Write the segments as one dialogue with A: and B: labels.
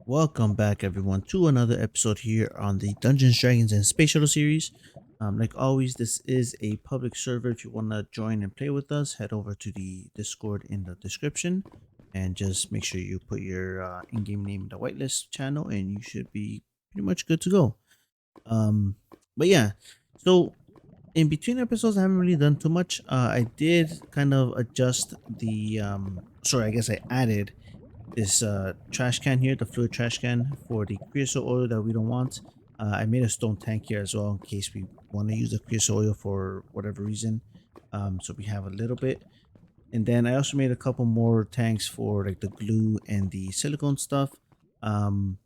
A: Welcome back, everyone, to another episode here on the Dungeons, Dragons, and Space Shuttle series. Like always, this is a public server. If you want to join and play with us, head over to the Discord in the description and just make sure you put your in-game name in the whitelist channel, and you should be pretty much good to go. Um, but yeah, so in between episodes, I haven't really done too much. I did kind of adjust the sorry, I guess I added this trash can here, the fluid trash can for the creosote oil that we don't want. I made a stone tank here as well in case we want to use the creosote oil for whatever reason. So we have a little bit. And then I also made a couple more tanks for like the glue and the silicone stuff. Um,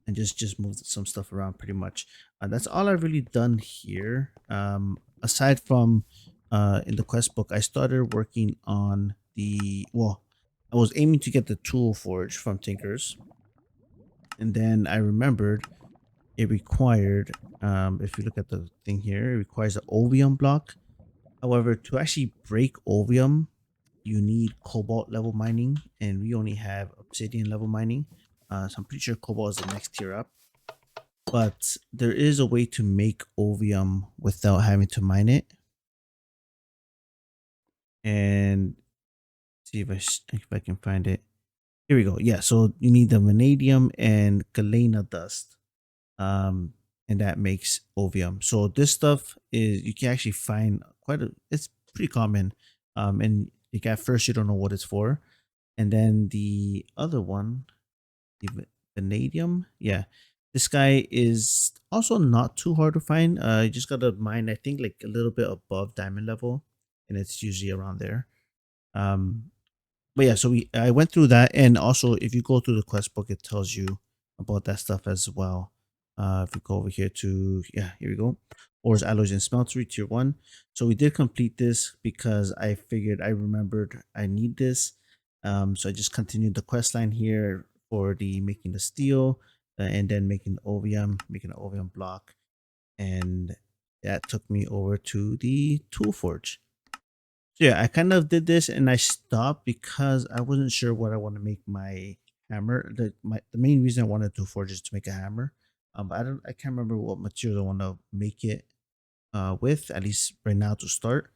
A: and just moved some stuff around pretty much. That's all I've really done here. Aside from in the quest book, I started working on I was aiming to get the tool forge from Tinkers, and then I remembered it required, if you look at the thing here, it requires an Ovium block. However, to actually break Ovium, you need Cobalt level mining, and we only have Obsidian level mining. So I'm pretty sure Cobalt is the next tier up. But there is a way to make Ovium without having to mine it. And see if I can find it. Here we go. Yeah, so you need the vanadium and galena dust. And that makes Ovium. So this stuff is you can actually find it's pretty common. And like at first you don't know what it's for. And then the other one, the vanadium, yeah. This guy is also not too hard to find. You just gotta mine, I think, like a little bit above diamond level, and it's usually around there. Um, but yeah, so I went through that, and also if you go through the quest book, it tells you about that stuff as well. If you go over here to here we go, ores, alloys, and smeltery tier 1. So we did complete this because I remembered I need this. So I just continued the quest line here for the making the steel, and then making the ovium, making an ovium block, and that took me over to the tool forge. So yeah, I kind of did this and I stopped because I wasn't sure what I want to make my hammer. The main reason I wanted to forge is to make a hammer. But I can't remember what material I want to make it with, at least right now to start.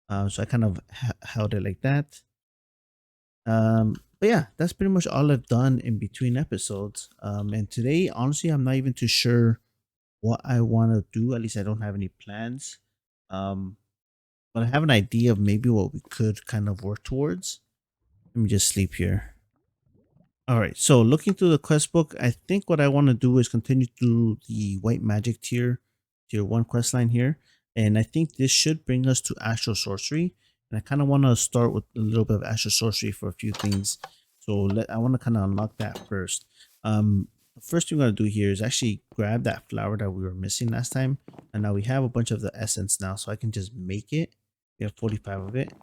A: So I kind of held it like that. But yeah, that's pretty much all I've done in between episodes. And today, honestly, I'm not even too sure what I want to do. At least I don't have any plans. Um, but I have an idea of maybe what we could kind of work towards. Let me just sleep here. All right. So looking through the quest book, I think what I want to do is continue through the white magic tier 1 quest line here. And I think this should bring us to Astral Sorcery. And I kind of want to start with a little bit of Astral Sorcery for a few things. So I want to kind of unlock that first. The first thing we're going to do here is actually grab that flower that we were missing last time. And now we have a bunch of the essence now, so I can just make it. We have 45 of it.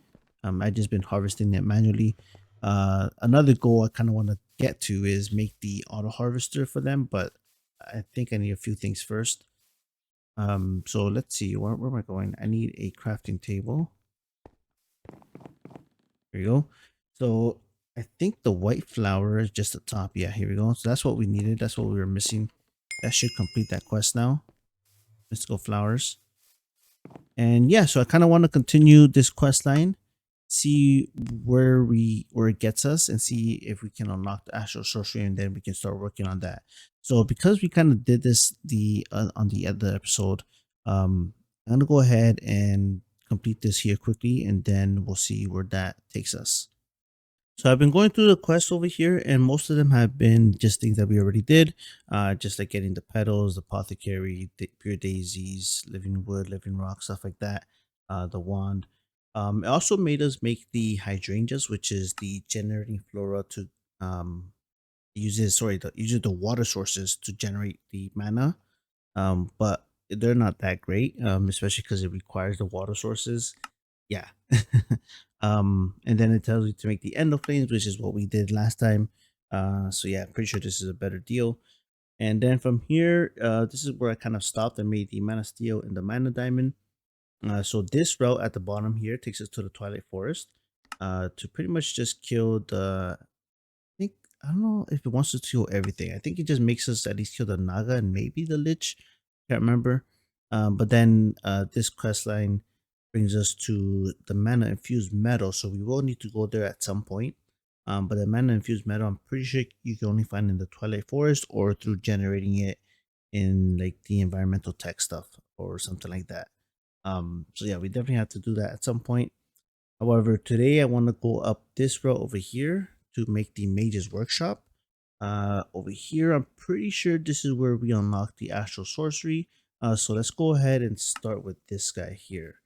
A: I just been harvesting it manually. Another goal I kind of want to get to is make the auto harvester for them, but I think I need a few things first. So let's see, where am I going? I need a crafting table. Here we go. So I think the white flower is just the top. Yeah, here we go. So that's what we needed. That's what we were missing. That should complete that quest now. Mystical flowers. And yeah, so I kind of want to continue this quest line, see where it gets us, and see if we can unlock the Astral Sorcery, and then we can start working on that. So because we kind of did this on the other episode, I'm gonna go ahead and complete this here quickly, and then we'll see where that takes us. So I've been going through the quests over here, and most of them have been just things that we already did, just like getting the petals, the apothecary, pure daisies, living wood, living rock, stuff like that. The wand. It also made us make the hydrangeas, which is the generating flora to uses the water sources to generate the mana. But they're not that great, especially because it requires the water sources. Yeah. And then it tells you to make the endo flames, which is what we did last time. So yeah, pretty sure this is a better deal. And then from here, this is where I kind of stopped and made the mana steel and the mana diamond. So this route at the bottom here takes us to the Twilight Forest. To pretty much just kill the, I think I don't know if it wants to kill everything. I think it just makes us at least kill the Naga and maybe the Lich. Can't remember. But then this quest line brings us to the mana infused metal, so we will need to go there at some point. But the mana infused metal, I'm pretty sure you can only find in the Twilight Forest or through generating it in like the environmental tech stuff or something like that. So yeah, we definitely have to do that at some point. However, today I want to go up this route over here to make the Mage's Workshop. Over here, I'm pretty sure this is where we unlock the Astral Sorcery. So let's go ahead and start with this guy here.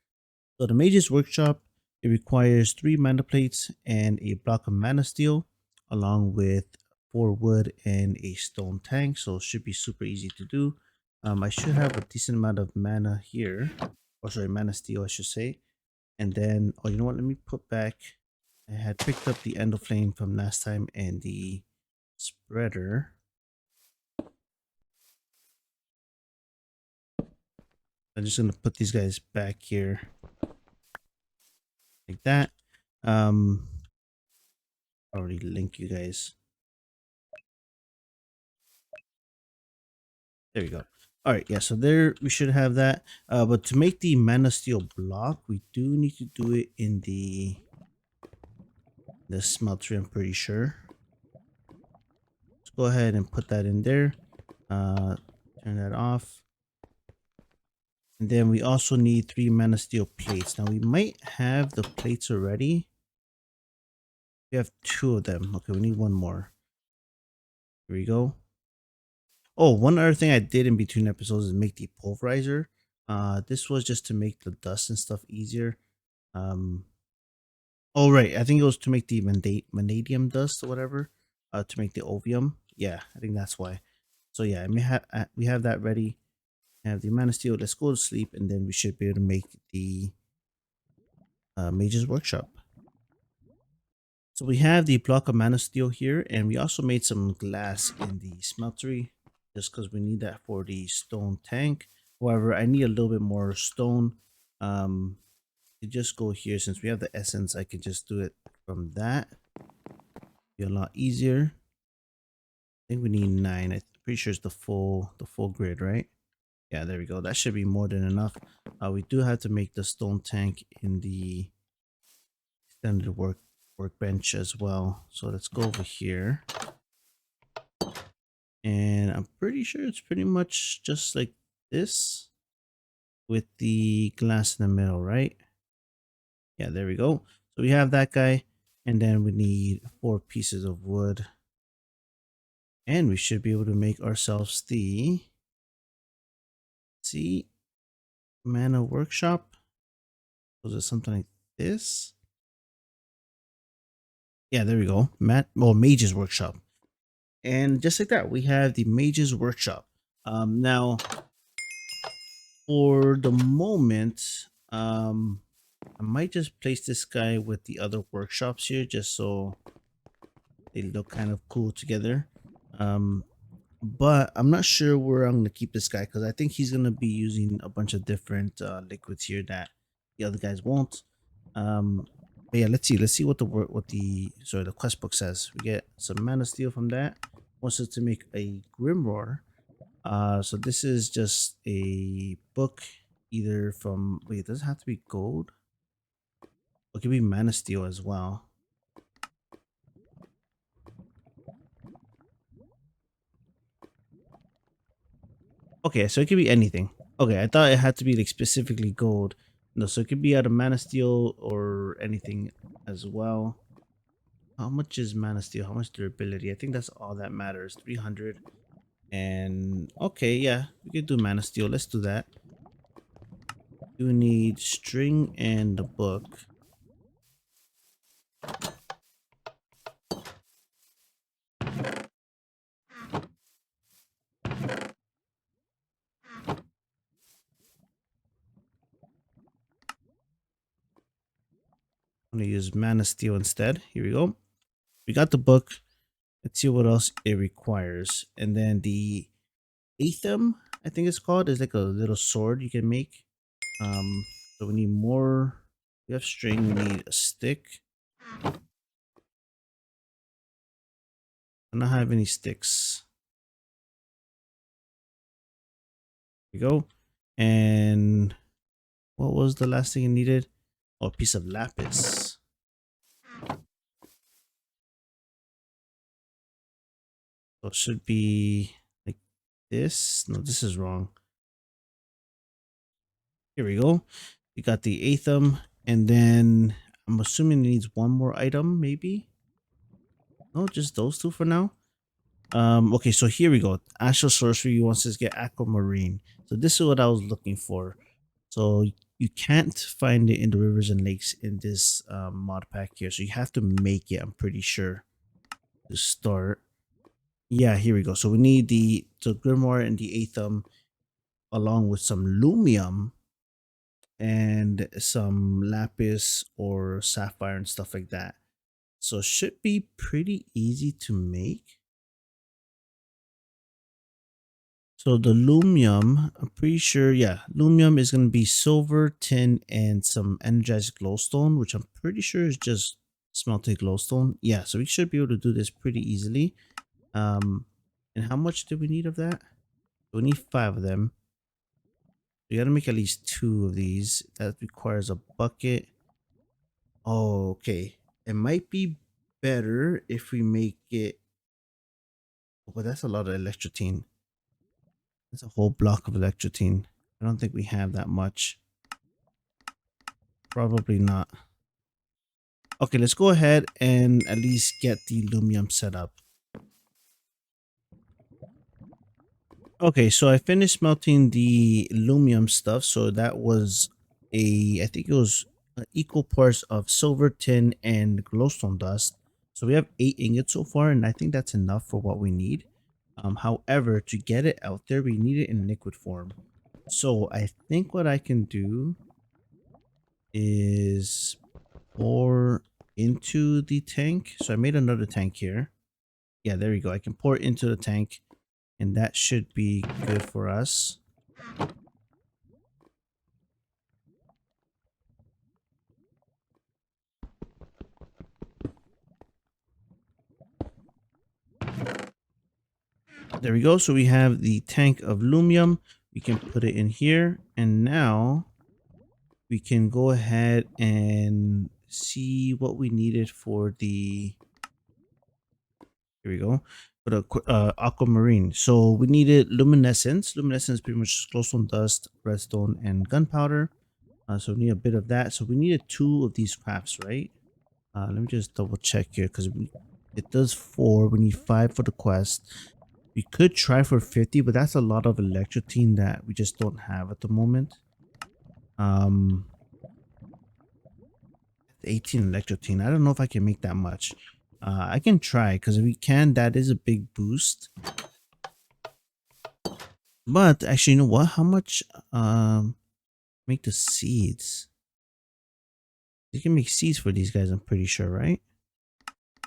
A: So the Mage's Workshop, it requires 3 mana plates and a block of mana steel, along with 4 wood and a stone tank. So it should be super easy to do. I should have a decent amount of mana here, or sorry, mana steel, I should say. And then, oh, you know what? Let me put back. I had picked up the End of Flame from last time and the spreader. I'm just gonna put these guys back here like that. Already link you guys. There we go. All right, yeah. So there we should have that. But to make the mana steel block, we do need to do it in the smeltery. I'm pretty sure. Let's go ahead and put that in there. Turn that off. And then we also need 3 mana steel plates. Now we might have the plates already. We have 2 of them. Okay, we need 1 more. Here we go. Oh, one other thing I did in between episodes is make the pulverizer. This was just to make the dust and stuff easier. Oh right, I think it was to make the vanadium dust or whatever. To make the ovium. Yeah, I think that's why. So yeah, we have that ready. Have the mana steel. Let's go to sleep, and then we should be able to make the Mage's Workshop. So we have the block of mana steel here, and we also made some glass in the smeltery, just because we need that for the stone tank. However, I need a little bit more stone. To just go here, since we have the essence, I can just do it from that. Be a lot easier. I think we need 9. I'm pretty sure it's the full grid, right? Yeah, there we go. That should be more than enough. We do have to make the stone tank in the extended workbench as well. So let's go over here. And I'm pretty sure it's pretty much just like this with the glass in the middle, right? Yeah, there we go. So we have that guy, and then we need 4 pieces of wood. And we should be able to make ourselves the mana workshop. Was it something like this? Yeah, there we go. Mage's Workshop. And just like that, we have the Mage's Workshop. Now, for the moment, I might just place this guy with the other workshops here, just so they look kind of cool together. But I'm not sure where I'm gonna keep this guy, because I think he's gonna be using a bunch of different liquids here that the other guys won't. But yeah, let's see what the quest book says. We get some mana steel from that. Wants us to make a Grimroar. So this is just a book, either from, wait, does it have to be gold? It could be mana steel as well. Okay, so it could be anything. Okay, I thought it had to be like specifically gold. No, so it could be out of mana steel or anything as well. How much is mana steel? How much durability? I think that's all that matters. 300. And okay, yeah, we could do mana steel. Let's do that. You need string and the book. I'm gonna use mana steel instead. Here we go. We got the book. Let's see what else it requires. And then the Aetham, I think it's called, is like a little sword you can make. So we need more. We have string. We need a stick. I don't have any sticks. Here we go. And what was the last thing I needed? Oh, a piece of lapis. So it should be like this. No, this is wrong. Here we go. We got the Aethum, and then I'm assuming it needs one more item, maybe. No, just those two for now. Okay, so here we go. Astral Sorcery wants us to get Aquamarine. So this is what I was looking for. So you can't find it in the rivers and lakes in this mod pack here. So you have to make it, I'm pretty sure, to start. Yeah, here we go. So we need the Grimoire and the Aethum along with some Lumium and some Lapis or Sapphire and stuff like that. So it should be pretty easy to make. So the Lumium, I'm pretty sure, yeah, Lumium is going to be silver, tin, and some energized glowstone, which I'm pretty sure is just smelted glowstone. Yeah, so we should be able to do this pretty easily. And how much do we need of that? We need 5 of them. We got to make at least 2 of these. That requires a bucket. Oh, okay. It might be better if we make it. Oh, but that's a lot of electrotine. That's a whole block of electrotine. I don't think we have that much. Probably not. Okay, let's go ahead and at least get the Lumium set up. Okay, so I finished melting the Lumium stuff. So that was I think it was equal parts of silver, tin, and glowstone dust. So we have 8 ingots so far, and I think that's enough for what we need. However, to get it out there, we need it in liquid form. So I think what I can do is pour into the tank. So I made another tank here. Yeah, there we go. I can pour it into the tank, and that should be good for us. There we go. So we have the tank of Lumium. We can put it in here, and now we can go ahead and see what we needed for the. Here we go. For the aquamarine. So we needed luminescence. Luminescence is pretty much glowstone dust, redstone, and gunpowder. So we need a bit of that. So we needed 2 of these crafts, right? Let me just double check here because it does 4. We need 5 for the quest. We could try for 50, but that's a lot of electrotine that we just don't have at the moment. 18 electrotine. I don't know if I can make that much. I can try because if we can, that is a big boost. But actually, you know what? How much? Make the seeds. You can make seeds for these guys. I'm pretty sure, right?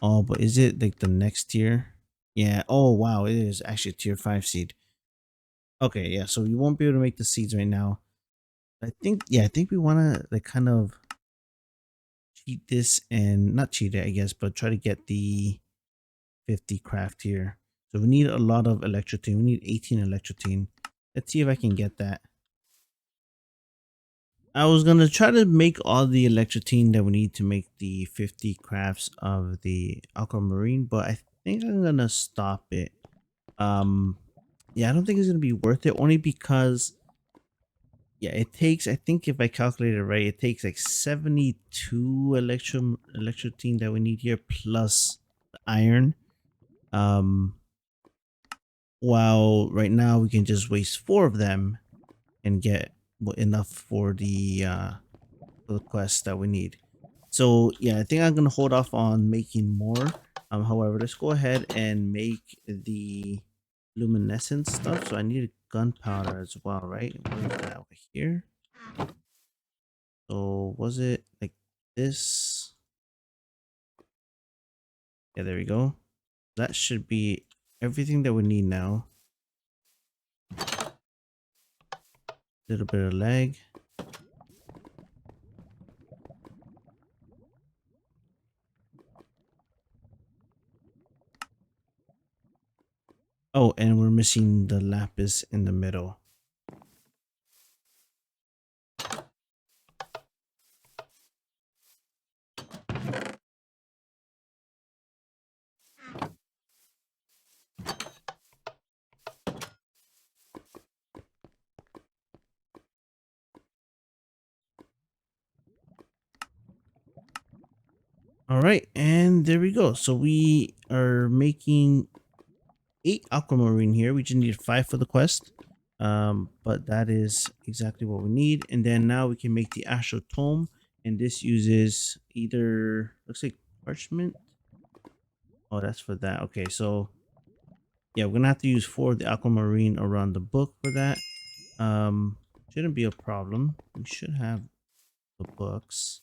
A: Oh, but is it like the next tier? Yeah. Oh, wow. It is actually tier 5 seed. Okay. Yeah. So we won't be able to make the seeds right now. I think, yeah, I think we want to like kind of cheat this and not cheat it, I guess, but try to get the 50 craft here. So we need a lot of electrotine. We need 18 electrotine. Let's see if I can get that. I was going to try to make all the electrotine that we need to make the 50 crafts of the aquamarine, but I think I'm going to stop it. Yeah, I don't think it's going to be worth it only because yeah, it takes, I think if I calculate it right, it takes like 72 electrotine that we need here plus the iron. Um, while right now we can just waste 4 of them and get enough for the quest that we need. So yeah, I think I'm gonna hold off on making more. However, let's go ahead and make the luminescent stuff. So I need gunpowder as well, right? Where is that over here? So was it like this? Yeah, there we go. That should be everything that we need now. Little bit of lag. Oh, and we're missing the lapis in the middle. All right, and there we go. So we are making 8 aquamarine here. We just need 5 for the quest. But that is exactly what we need. And then now we can make the astral tome, and this uses either, looks like parchment. Oh, that's for that. Okay, so yeah, we're gonna have to use 4 of the aquamarine around the book for that. Shouldn't be a problem. We should have the books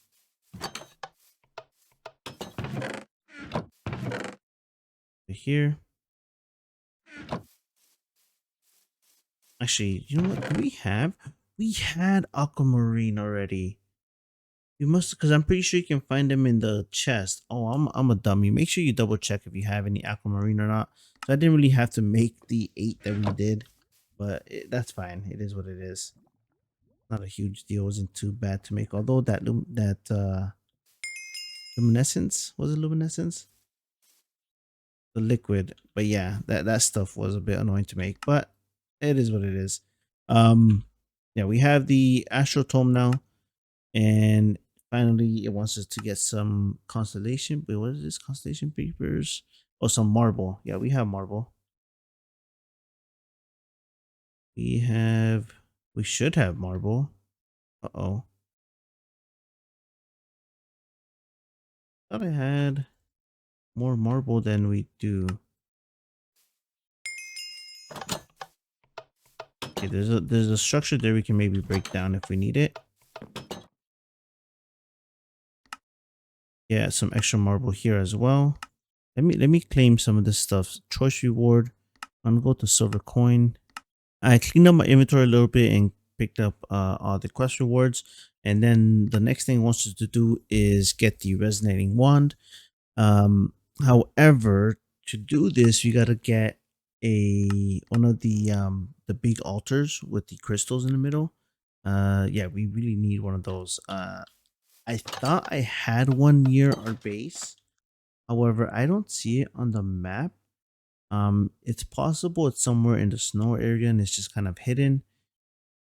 A: here. Actually, you know what? Do we have? We had aquamarine already. You must, because I'm pretty sure you can find them in the chest. Oh, I'm a dummy. Make sure you double check if you have any aquamarine or not. So I didn't really have to make the 8 that we did, but that's fine. It is what it is. Not a huge deal. It wasn't too bad to make. Although that luminescence, was it luminescence? The liquid, but yeah, that stuff was a bit annoying to make, but it is what it is. Yeah, we have the astral tome now, and finally it wants us to get some constellation. Wait, what is this? Constellation papers? Oh, some marble. Yeah, we have marble. We should have marble. Uh-oh. Thought I had more marble than we do. Okay, there's a structure there we can maybe break down if we need it. Yeah, some extra marble here as well. Let me claim some of this stuff. Choice reward. I'm gonna go to silver coin. I cleaned up my inventory a little bit and picked up all the quest rewards. And then the next thing it wants us to do is get the resonating wand. However, to do this, you gotta get one of the big altars with the crystals in the middle. Yeah, we really need one of those. I thought I had one near our base. However, I don't see it on the map. It's possible it's somewhere in the snow area and it's just kind of hidden.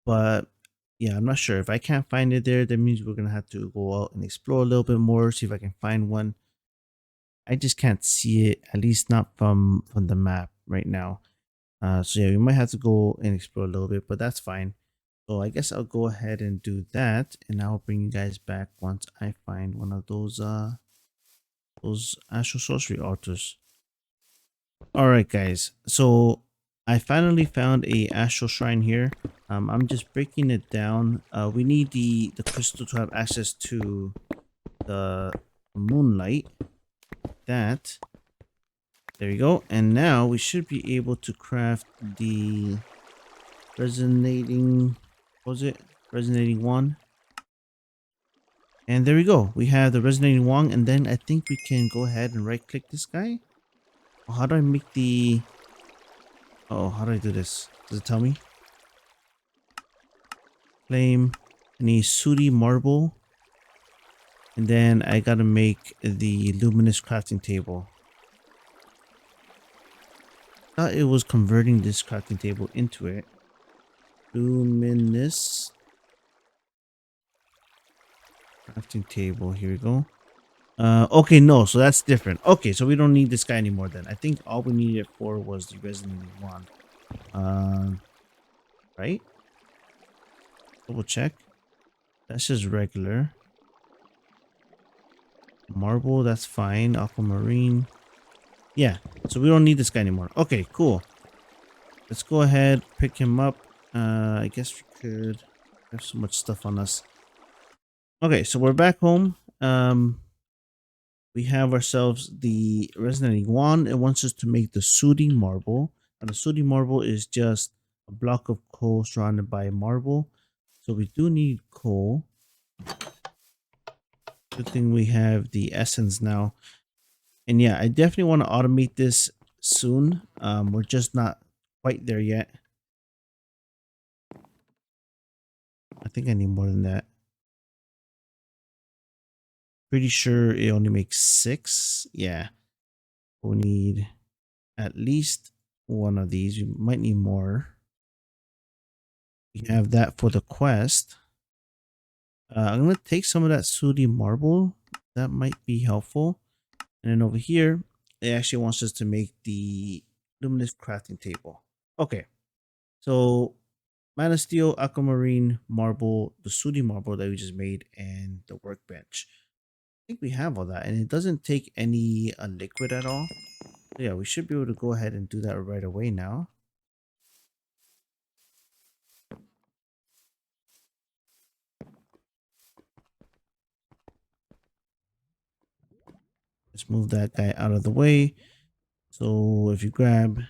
A: But yeah, I'm not sure. If I can't find it there, that means we're gonna have to go out and explore a little bit more, see if I can find one. I just can't see it, at least not from the map right now. So yeah, we might have to go and explore a little bit, but that's fine. So I guess I'll go ahead and do that, and I'll bring you guys back once I find one of those Astral Sorcery altars. Alright guys, so I finally found a astral shrine here. I'm just breaking it down. We need the crystal to have access to the moonlight. That. There you go. And now we should be able to craft the resonating, what was it? Resonating one. And there we go. We have the resonating wand, and then I think we can go ahead and right click this guy. Oh, how do I make the... Oh, how do I do this? Does it tell me? Claim any sooty marble. And then I gotta make the luminous crafting table. Thought it was converting this crafting table into it. Luminous crafting table. Here we go. Okay, no, so that's different. Okay, so we don't need this guy anymore then. I think all we needed it for was the resonating wand. Right? Double check. That's just regular. Marble, that's fine. Aquamarine. Yeah, so we don't need this guy anymore. Okay, cool. Let's go ahead, pick him up. I guess we could have so much stuff on us. Okay, so we're back home. We have ourselves the resonating wand. It wants us to make the sooty marble. And the sooty marble is just a block of coal surrounded by marble. So we do need coal. Good thing we have the essence now. And yeah, I definitely want to automate this soon. We're just not quite there yet. I think I need more than that. Pretty sure it only makes 6. Yeah. We'll need at least one of these. We might need more. We have that for the quest. I'm going to take some of that sooty marble. That might be helpful. And then over here, it actually wants us to make the luminous crafting table. Okay. So, mana steel, aquamarine, marble, the sooty marble that we just made, and the workbench. I think we have all that. And it doesn't take any liquid at all. So yeah, we should be able to go ahead and do that right away now. Let's move that guy out of the way. So if you grab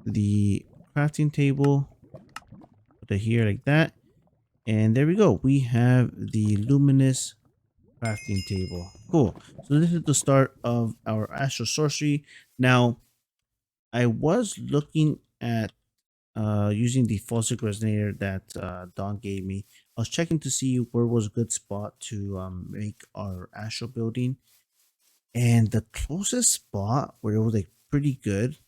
A: the crafting table, put it here like that. And there we go. We have the luminous crafting table. Cool. So this is the start of our Astral Sorcery. Now, I was looking at using the Falsic Resonator that Don gave me. I was checking to see where was a good spot to make our Astral building. And the closest spot where it was like pretty good,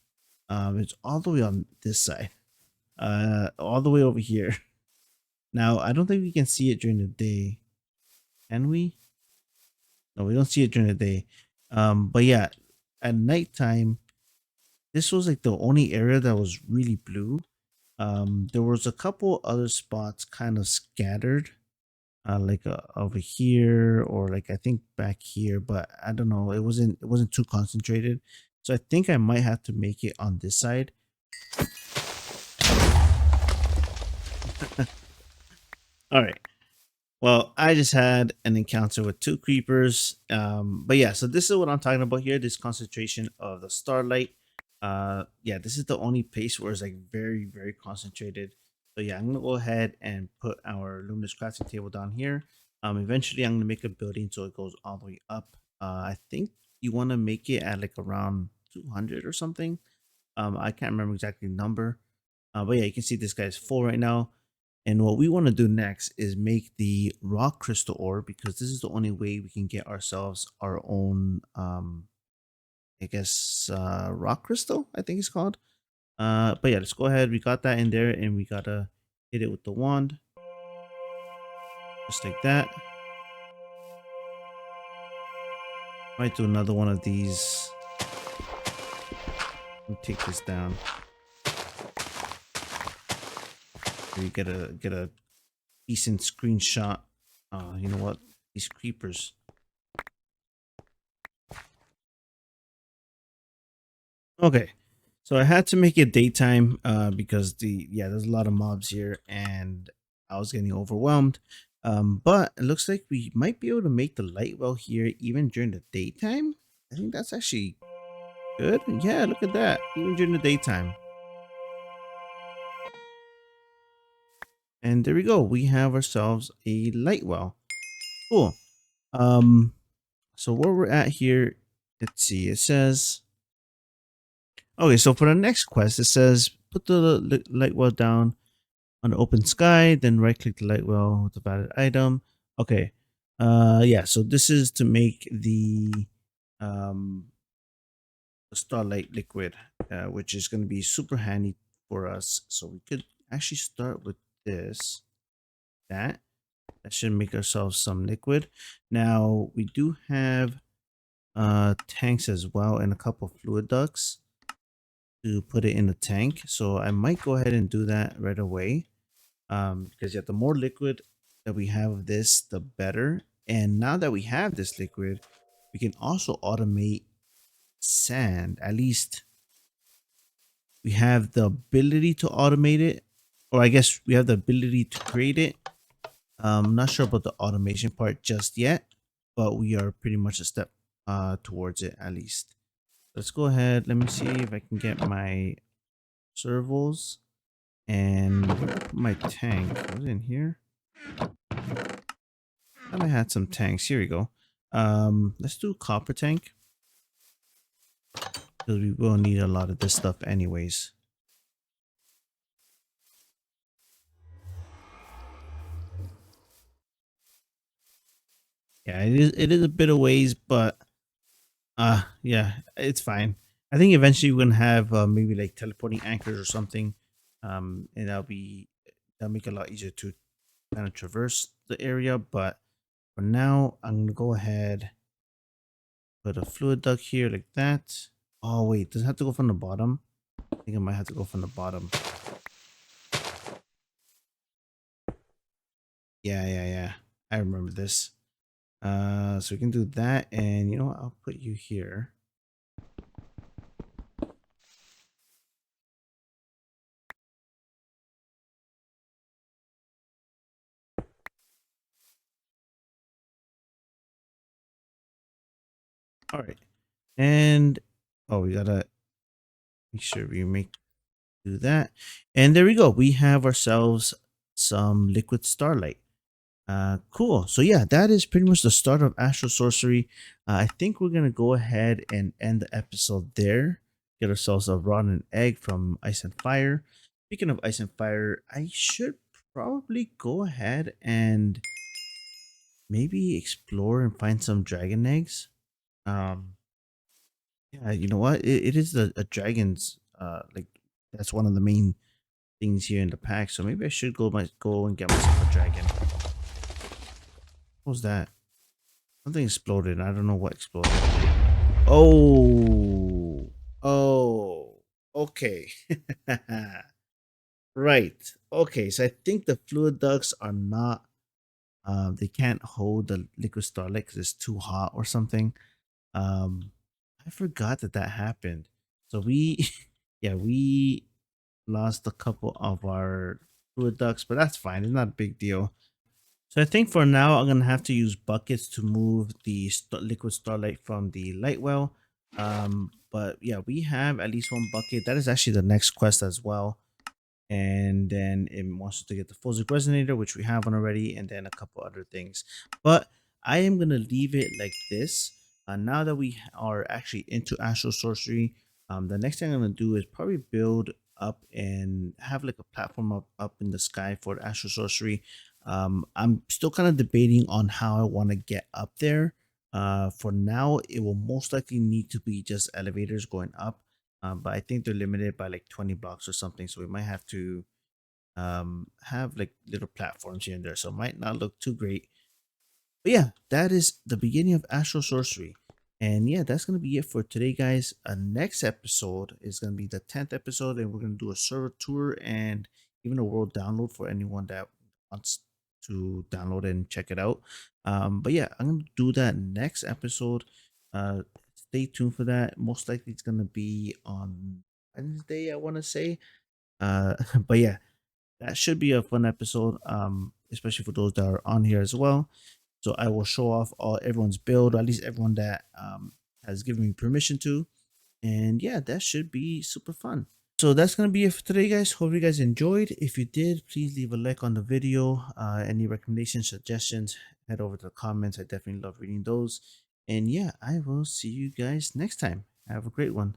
A: it's all the way on this side, all the way over here. Now I don't think we can see it during the day, can we? No, we don't see it during the day. But yeah, at nighttime, this was like the only area that was really blue. There was a couple other spots kind of scattered, like over here or like I think back here, but I don't know. It wasn't too concentrated, so I think I might have to make it on this side. All right. Well, I just had an encounter with 2 creepers. But yeah, so this is what I'm talking about here. This concentration of the Starlight. Yeah, this is the only place where it's like very, very concentrated. So yeah, I'm gonna go ahead and put our luminous crafting table down here. Eventually I'm gonna make a building so it goes all the way up. I think you want to make it at like around 200 or something. I can't remember exactly the number. But yeah, you can see this guy's full right now. And what we want to do next is make the rock crystal ore, because this is the only way we can get ourselves our own, I guess, rock crystal, I think it's called. But yeah, let's go ahead. We got that in there and we gotta hit it with the wand. Just like that. Might do another one of these. Let me take this down. We get a decent screenshot. You know what? These creepers. Okay, so I had to make it daytime because there's a lot of mobs here and I was getting overwhelmed. But it looks like we might be able to make the light well here even during the daytime. I think that's actually good. Yeah, look at that. Even during the daytime. And there we go. We have ourselves a light well. Cool. Um, so where we're at here, let's see. It says, okay, so for the next quest, it says put the light well down on the open sky, then right click the light well with the valid item. Okay. Yeah, so this is to make um the Starlight liquid, which is going to be super handy for us. So we could actually start with this. That should make ourselves some liquid. Now we do have tanks as well and a couple of fluid ducts to put it in the tank. So I might go ahead and do that right away. Because yeah, the more liquid that we have of this, the better. And now that we have this liquid, we can also automate sand. At least we have the ability to automate it, or I guess we have the ability to create it. I'm not sure about the automation part just yet, but we are pretty much a step towards it at least. Let's go ahead. Let me see if I can get my servos and my tank. Was it in here? And I had some tanks. Here we go. Let's do copper tank. because we will need a lot of this stuff anyways. Yeah, it is a bit of ways, but yeah, it's fine. I think eventually we're gonna have maybe like teleporting anchors or something, and that'll make it a lot easier to kind of traverse the area. But for now, I'm gonna go ahead, put a fluid duct here like that. Oh wait, does it have to go from the bottom? I think I might have to go from the bottom. Yeah. I remember this. So we can do that, and you know what? I'll put you here. All right, and oh, we gotta make sure we make do that, and there we go. We have ourselves some liquid starlight. Cool. So yeah, that is pretty much the start of Astral Sorcery. I think we're gonna go ahead and end the episode there. Get ourselves a rotten egg from Ice and Fire. Speaking of Ice and Fire, I should probably go ahead and maybe explore and find some dragon eggs. Um, yeah, you know what? It is a dragon's like that's one of the main things here in the pack. So maybe I should go and get myself a dragon. What was that? Something exploded. I don't know what exploded. Oh, oh, okay. Right. Okay. So I think the fluid ducts are not. They can't hold the liquid starlight because it's too hot or something. Um, I forgot that happened. So we, yeah, we lost a couple of our fluid ducts, but that's fine. It's not a big deal. So I think for now, I'm gonna have to use buckets to move the liquid starlight from the light well. But yeah, we have at least one bucket. That is actually the next quest as well. And then it wants us to get the Physic Resonator, which we have one already, and then a couple other things. But I am gonna leave it like this. Now that we are actually into Astral Sorcery, the next thing I'm gonna do is probably build up and have like a platform up in the sky for Astral Sorcery. I'm still kind of debating on how I want to get up there. For now, it will most likely need to be just elevators going up, but I think they're limited by like 20 blocks or something. So we might have to have like little platforms here and there. So it might not look too great. But yeah, that is the beginning of Astral Sorcery. And yeah, that's going to be it for today, guys. Next episode is going to be the 10th episode, and we're going to do a server tour and even a world download for anyone that wants to download and check it out. But yeah, I'm going to do that next episode. Stay tuned for that. Most likely it's going to be on Wednesday, I want to say. But yeah, that should be a fun episode, especially for those that are on here as well. So I will show off all everyone's build, or at least everyone that has given me permission to. And yeah, that should be super fun. So that's gonna be it for today, guys. Hope you guys enjoyed. If you did, please leave a like on the video. Any recommendations, suggestions, head over to the comments. I definitely love reading those. And yeah, I will see you guys next time. Have a great one.